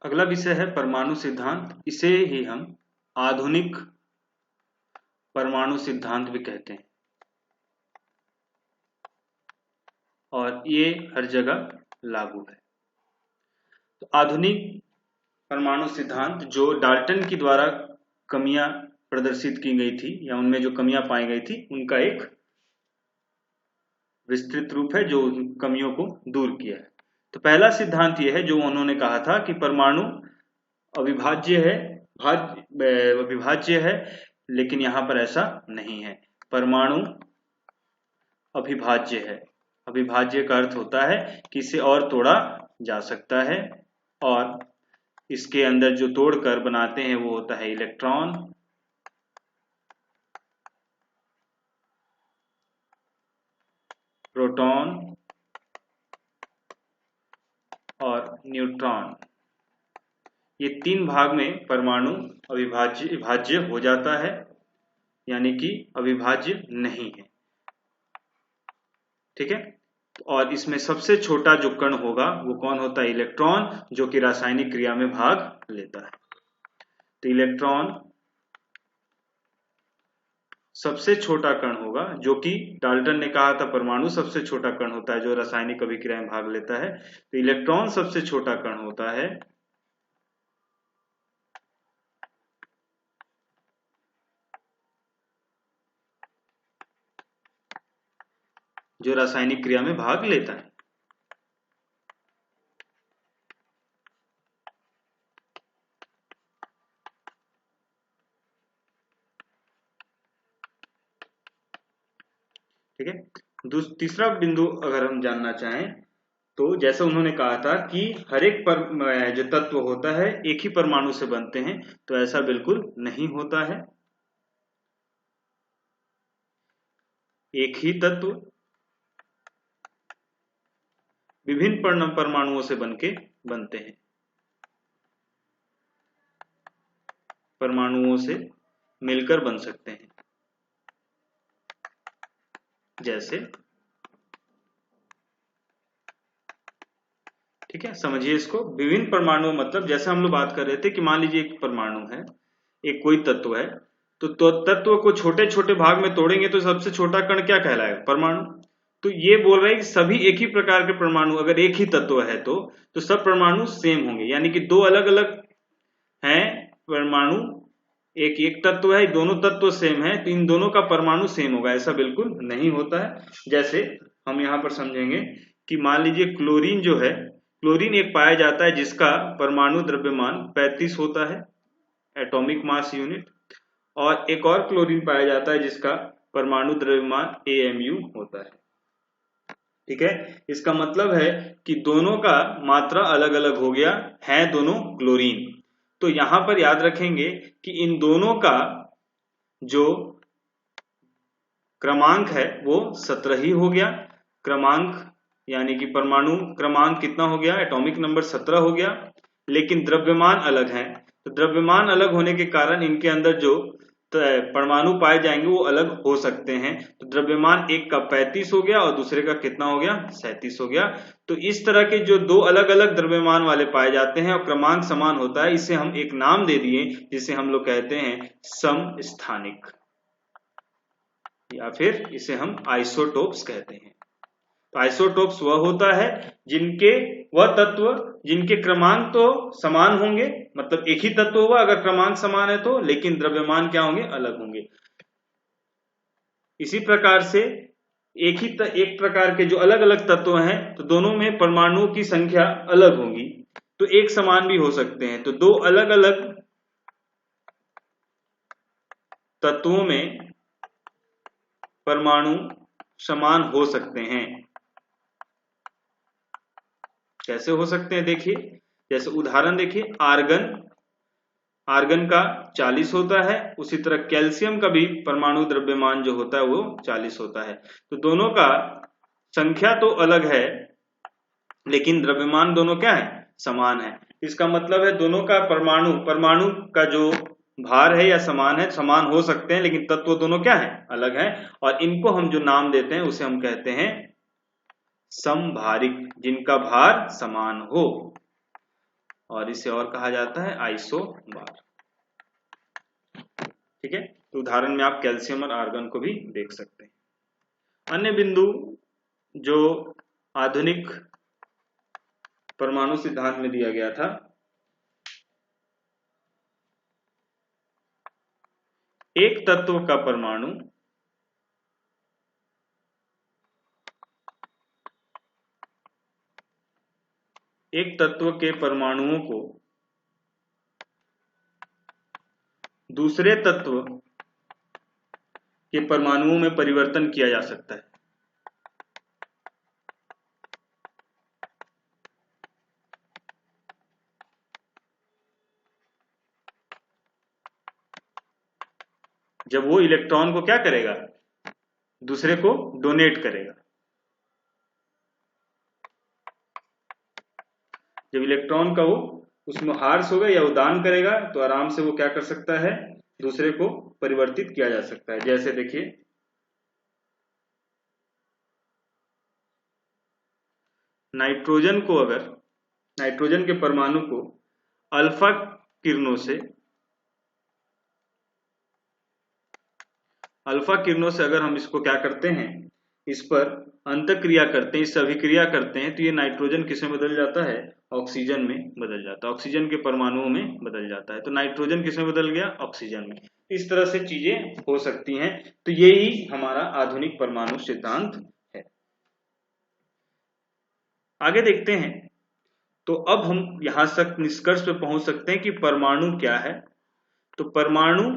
अगला विषय है परमाणु सिद्धांत। इसे ही हम आधुनिक परमाणु सिद्धांत भी कहते हैं और ये हर जगह लागू है। तो आधुनिक परमाणु सिद्धांत जो डाल्टन के द्वारा कमियां प्रदर्शित की गई थी या उनमें जो कमियां पाई गई थी उनका एक विस्तृत रूप है जो उन कमियों को दूर किया है। तो पहला सिद्धांत यह है जो उन्होंने कहा था कि परमाणु अविभाज्य है, लेकिन यहां पर ऐसा नहीं है। परमाणु अविभाज्य है। अविभाज्य का अर्थ होता है कि इसे और तोड़ा जा सकता है और इसके अंदर जो तोड़कर बनाते हैं वो होता है इलेक्ट्रॉन, प्रोटॉन और न्यूट्रॉन। ये तीन भाग में परमाणु अविभाज्य हो जाता है, यानी कि अविभाज्य नहीं है। ठीक है। और इसमें सबसे छोटा जो कण होगा वो कौन होता है? इलेक्ट्रॉन, जो कि रासायनिक क्रिया में भाग लेता है। तो इलेक्ट्रॉन सबसे छोटा कण होगा, जो कि डाल्टन ने कहा था परमाणु सबसे छोटा कण होता है जो रासायनिक अभिक्रिया में भाग लेता है। तो इलेक्ट्रॉन सबसे छोटा कण होता है जो रासायनिक क्रिया में भाग लेता है। ठीक है। तीसरा बिंदु अगर हम जानना चाहें तो जैसा उन्होंने कहा था कि हर एक जो तत्व होता है एक ही परमाणु से बनते हैं, तो ऐसा बिल्कुल नहीं होता है। एक ही तत्व विभिन्न परमाणुओं से बनते हैं। परमाणुओं से मिलकर बन सकते हैं। जैसे, ठीक है, समझिए इसको। विभिन्न परमाणु मतलब जैसे हम लोग बात कर रहे थे कि मान लीजिए एक परमाणु है, एक कोई तत्व है, तो तत्व को छोटे छोटे भाग में तोड़ेंगे तो सबसे छोटा कण क्या कहलाएगा? परमाणु। तो ये बोल रहे हैं कि सभी एक ही प्रकार के परमाणु, अगर एक ही तत्व है तो सब परमाणु सेम होंगे, यानी कि दो अलग अलग हैं परमाणु, एक तत्व है, दोनों तत्व सेम है, तो इन दोनों का परमाणु सेम होगा, ऐसा बिल्कुल नहीं होता है। जैसे हम यहां पर समझेंगे कि मान लीजिए क्लोरीन जो है, क्लोरीन एक पाया जाता है जिसका परमाणु द्रव्यमान 35 होता है, एटॉमिक मास यूनिट, और एक और क्लोरीन पाया जाता है जिसका परमाणु द्रव्यमान AMU होता है। ठीक है। इसका मतलब है कि दोनों का मात्रा अलग अलग हो गया है, दोनों क्लोरीन। तो यहां पर याद रखेंगे कि इन दोनों का जो क्रमांक है वो 17 ही हो गया। क्रमांक यानी कि परमाणु क्रमांक कितना हो गया? एटॉमिक नंबर 17 हो गया, लेकिन द्रव्यमान अलग है। तो द्रव्यमान अलग होने के कारण इनके अंदर जो परमाणु पाए जाएंगे वो अलग हो सकते हैं। तो द्रव्यमान एक का 35 हो गया और दूसरे का कितना हो गया? 37 हो गया। तो इस तरह के जो दो अलग अलग द्रव्यमान वाले पाए जाते हैं और क्रमांक समान होता है, इसे हम एक नाम दे दिए जिसे हम लोग कहते हैं समस्थानिक, या फिर इसे हम आइसोटोप्स कहते हैं। तो आइसोटोप्स वह होता है वह तत्व जिनके क्रमांक तो समान होंगे, मतलब एक ही तत्व हुआ अगर क्रमांक समान है तो, लेकिन द्रव्यमान क्या होंगे? अलग होंगे। इसी प्रकार से एक प्रकार के जो अलग अलग तत्व हैं तो दोनों में परमाणुओं की संख्या अलग होगी, तो एक समान भी हो सकते हैं। तो दो अलग अलग तत्वों में परमाणु समान हो सकते हैं। कैसे हो सकते हैं? देखिए, जैसे उदाहरण देखिए, आर्गन का 40 होता है, उसी तरह कैल्शियम का भी परमाणु द्रव्यमान जो होता है वो 40 होता है। तो दोनों का संख्या तो अलग है, लेकिन द्रव्यमान दोनों क्या है? समान है। इसका मतलब है दोनों का परमाणु का जो भार है या समान हो सकते हैं, लेकिन तत्व दोनों क्या है? अलग है। और इनको हम जो नाम देते हैं उसे हम कहते हैं समभारिक, जिनका भार समान हो। और इसे और कहा जाता है आइसोबार। ठीक है, तो उदाहरण में आप कैल्शियम और आर्गन को भी देख सकते हैं। अन्य बिंदु जो आधुनिक परमाणु सिद्धांत में दिया गया था, एक तत्व का परमाणु एक तत्व के परमाणुओं को दूसरे तत्व के परमाणुओं में परिवर्तन किया जा सकता है। जब वो इलेक्ट्रॉन को क्या करेगा, दूसरे को डोनेट करेगा। जब इलेक्ट्रॉन का वो उसमें हार्स होगा या वो दान करेगा तो आराम से वो क्या कर सकता है, दूसरे को परिवर्तित किया जा सकता है। जैसे देखिए, नाइट्रोजन को, अगर नाइट्रोजन के परमाणु को अल्फा किरणों से अगर हम इसको क्या करते हैं, इस पर अंतःक्रिया करते हैं, इससे अभिक्रिया करते हैं, तो ये नाइट्रोजन किसमें बदल जाता है, ऑक्सीजन में बदल जाता है, ऑक्सीजन के परमाणुओं में बदल जाता है। तो नाइट्रोजन किसमें बदल गया, ऑक्सीजन में। इस तरह से चीजें हो सकती हैं। तो यही हमारा आधुनिक परमाणु सिद्धांत है। आगे देखते हैं। तो अब हम यहां तक निष्कर्ष पे पहुंच सकते हैं कि परमाणु क्या है। तो परमाणु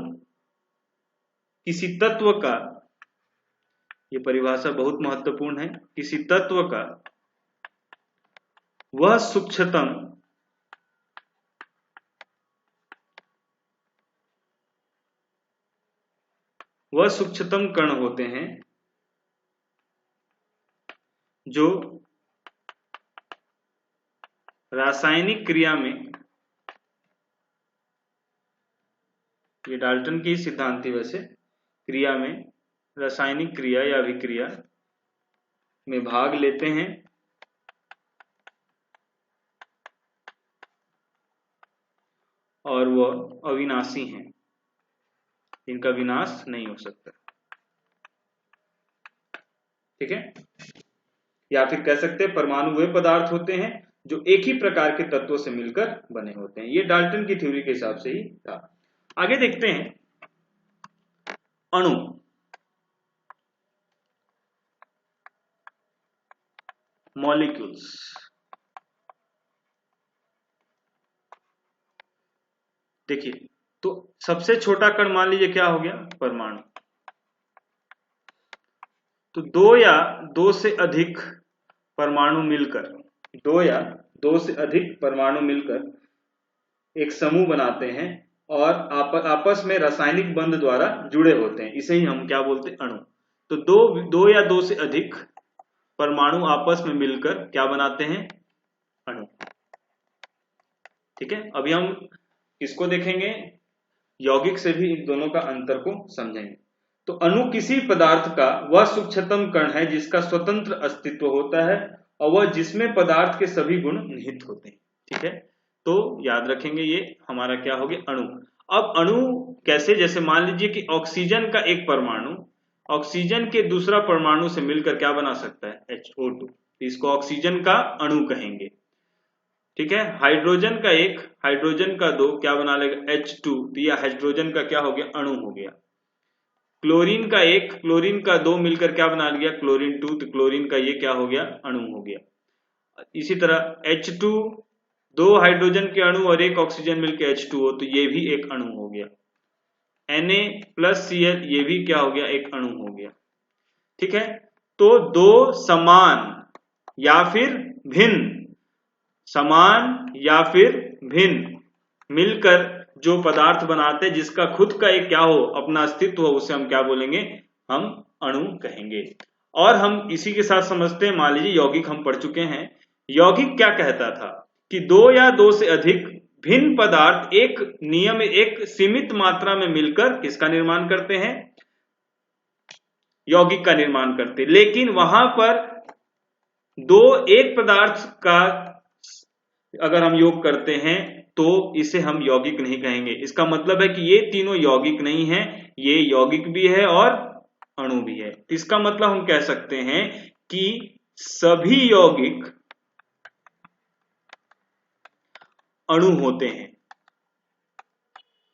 किसी तत्व का, ये परिभाषा बहुत महत्वपूर्ण है, किसी तत्व का वह सूक्ष्मतम कण होते हैं जो रासायनिक क्रिया में, ये डाल्टन की सिद्धांत थी वैसे, क्रिया में, रासायनिक क्रिया या अभिक्रिया में भाग लेते हैं और वह अविनाशी हैं, इनका विनाश नहीं हो सकता। ठीक है, या फिर कह सकते हैं परमाणु वे पदार्थ होते हैं जो एक ही प्रकार के तत्वों से मिलकर बने होते हैं। ये डाल्टन की थ्योरी के हिसाब से ही था। आगे देखते हैं अणु। मॉलिक्यूल्स। देखिए, तो सबसे छोटा कण मान लीजिए क्या हो गया, परमाणु। तो दो या दो से अधिक परमाणु मिलकर, दो या दो से अधिक परमाणु मिलकर एक समूह बनाते हैं और आपस में रासायनिक बंध द्वारा जुड़े होते हैं। इसे ही हम क्या बोलते हैं, अणु। तो दो या दो से अधिक परमाणु आपस में मिलकर क्या बनाते हैं, अणु। ठीक है, अभी हम इसको देखेंगे, यौगिक से भी इन दोनों का अंतर को समझेंगे। तो अणु किसी पदार्थ का वह सूक्ष्मतम कण है जिसका स्वतंत्र अस्तित्व होता है और वह जिसमें पदार्थ के सभी गुण निहित होते हैं। ठीक है, तो याद रखेंगे ये हमारा क्या हो गया, अणु। अब अणु कैसे, जैसे मान लीजिए कि ऑक्सीजन का एक परमाणु ऑक्सीजन के दूसरा परमाणु से मिलकर क्या बना सकता है, H2। इसको ऑक्सीजन का अणु कहेंगे। ठीक है, हाइड्रोजन का एक, हाइड्रोजन का दो क्या बना लेगा, H2। तो यह हाइड्रोजन का क्या हो गया, अणु हो गया। क्लोरीन का एक, क्लोरीन का दो मिलकर क्या बना लिया, क्लोरीन 2। तो क्लोरीन का ये क्या हो गया, अणु हो गया। इसी तरह H2, दो हाइड्रोजन के अणु और एक ऑक्सीजन मिलकर H2O, तो ये भी एक अणु हो गया। Na+Cl, ये भी क्या हो गया, एक अणु हो गया। ठीक है, तो दो समान या फिर भिन्न, समान या फिर भिन्न मिलकर जो पदार्थ बनाते हैं जिसका खुद का एक क्या हो, अपना अस्तित्व हो, उसे हम क्या बोलेंगे, हम अणु कहेंगे। और हम इसी के साथ समझते हैं, मान लीजिए यौगिक हम पढ़ चुके हैं। यौगिक क्या कहता था कि दो या दो से अधिक भिन्न पदार्थ एक नियम, एक सीमित मात्रा में मिलकर किसका निर्माण करते हैं, यौगिक का निर्माण करते। लेकिन वहां पर दो एक पदार्थ का अगर हम योग करते हैं तो इसे हम यौगिक नहीं कहेंगे। इसका मतलब है कि ये तीनों यौगिक नहीं है, ये यौगिक भी है और अणु भी है। इसका मतलब हम कह सकते हैं कि सभी यौगिक अणु होते हैं।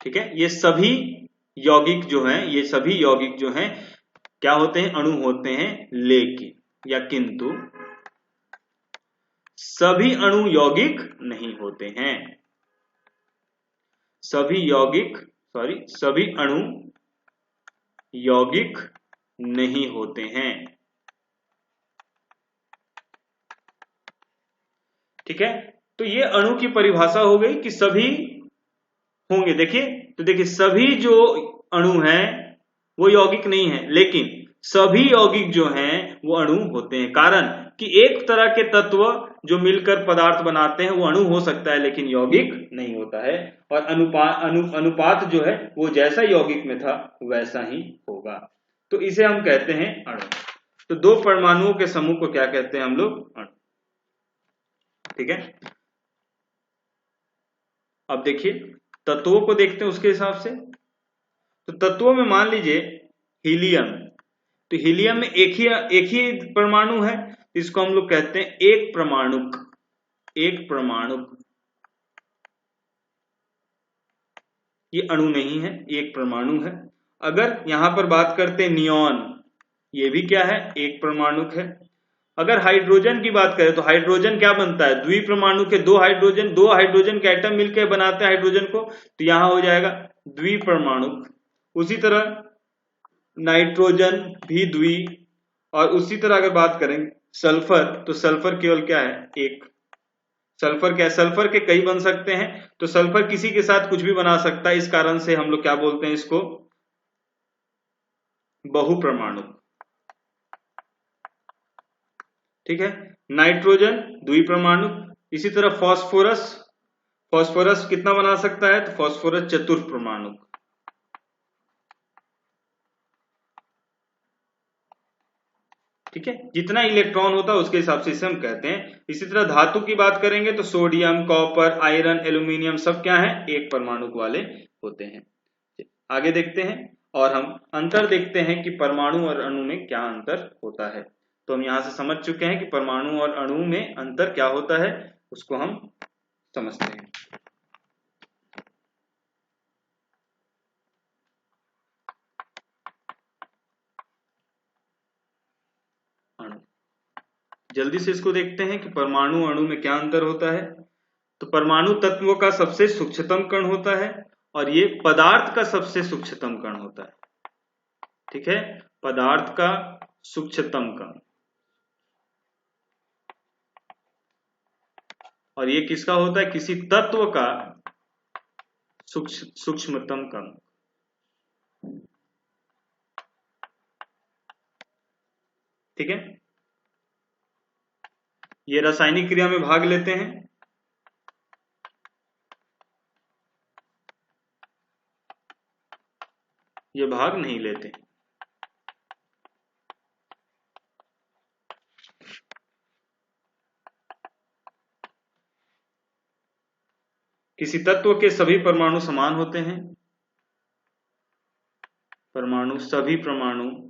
ठीक है, ये सभी यौगिक जो हैं, ये सभी यौगिक जो हैं क्या होते हैं, अणु होते हैं। लेकिन या किंतु सभी अणु यौगिक नहीं होते हैं। सभी अणु यौगिक नहीं होते हैं। ठीक है, तो ये अणु की परिभाषा हो गई कि सभी होंगे। देखिए, तो देखिए सभी जो अणु हैं वो यौगिक नहीं है, लेकिन सभी यौगिक जो हैं वो अणु होते हैं। कारण कि एक तरह के तत्व जो मिलकर पदार्थ बनाते हैं वो अणु हो सकता है लेकिन यौगिक नहीं होता है। और अनुपात जो है वो जैसा यौगिक में था वैसा ही होगा। तो इसे हम कहते हैं अणु। तो दो परमाणुओं के समूह को क्या कहते हैं हम लोग, अणु। ठीक है, अब देखिए तत्वों को देखते हैं उसके हिसाब से। तो तत्वों में मान लीजिए हीलियम, तो हीलियम में एक ही परमाणु है, इसको हम लोग कहते हैं एक परमाणुक। ये अणु नहीं है, एक परमाणु है। अगर यहां पर बात करते हैं नियॉन, ये भी क्या है, एक परमाणुक है। अगर हाइड्रोजन की बात करें तो हाइड्रोजन क्या बनता है, द्विपरमाणु के दो हाइड्रोजन के एटम मिलकर बनाते हैं हाइड्रोजन को, तो यहां हो जाएगा द्विपरमाणुक। उसी तरह नाइट्रोजन भी द्वि, और उसी तरह अगर बात करें सल्फर, तो सल्फर केवल क्या है, एक। सल्फर क्या है, सल्फर के कई बन सकते हैं, तो सल्फर किसी के साथ कुछ भी बना सकता है, इस कारण से हम लोग क्या बोलते हैं इसको, बहुपरमाणुक। ठीक है, नाइट्रोजन द्विपरमाणुक। इसी तरह फास्फोरस कितना बना सकता है, तो फास्फोरस चतुर्परमाणुक। ठीक है, जितना इलेक्ट्रॉन होता है उसके हिसाब से इसे हम कहते हैं। इसी तरह धातु की बात करेंगे तो सोडियम, कॉपर, आयरन, एल्यूमिनियम सब क्या है, एक परमाणु वाले होते हैं। आगे देखते हैं और हम अंतर देखते हैं कि परमाणु और अणु में क्या अंतर होता है। तो हम यहां से समझ चुके हैं कि परमाणु और अणु में अंतर क्या होता है, उसको हम समझते हैं। जल्दी से इसको देखते हैं कि परमाणु अणु में क्या अंतर होता है। तो परमाणु तत्वों का सबसे सूक्ष्मतम कण होता है और ये पदार्थ का सबसे सूक्ष्मतम कण होता है। ठीक है, पदार्थ का सूक्ष्मतम कण, और ये किसका होता है, किसी तत्व का सूक्ष्मतम कण। ठीक है, ये रासायनिक क्रिया में भाग लेते हैं, ये भाग नहीं लेते। किसी तत्व के सभी परमाणु समान होते हैं, सभी परमाणु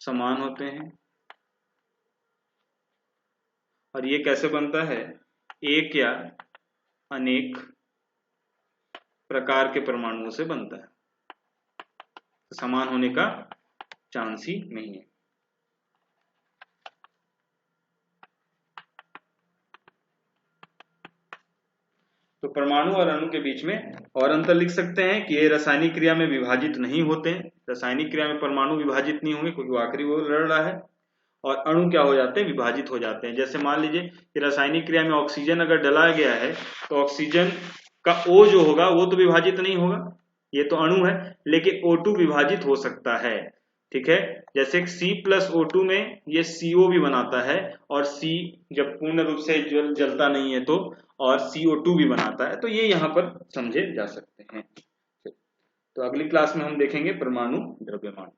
समान होते हैं। और ये कैसे बनता है, एक या अनेक प्रकार के परमाणुओं से बनता है, तो समान होने का चांस ही नहीं है। तो परमाणु और अणु के बीच में और अंतर लिख सकते हैं कि ये रासायनिक क्रिया में विभाजित नहीं होते हैं। रासायनिक क्रिया में परमाणु विभाजित नहीं होंगे क्योंकि आखिरी वो लड़ रहा है, और अणु क्या हो जाते हैं, विभाजित हो जाते हैं। जैसे मान लीजिए कि रासायनिक क्रिया में ऑक्सीजन अगर डलाया गया है तो ऑक्सीजन का O जो होगा वो तो विभाजित नहीं होगा, ये तो अणु है, लेकिन O2 विभाजित हो सकता है। ठीक है, जैसे C+O2 में ये CO भी बनाता है, और C जब पूर्ण रूप से जलता नहीं है तो, और CO2 भी बनाता है, तो ये यहाँ पर समझे जा सकते हैं। तो अगली क्लास में हम देखेंगे परमाणु द्रव्यमान।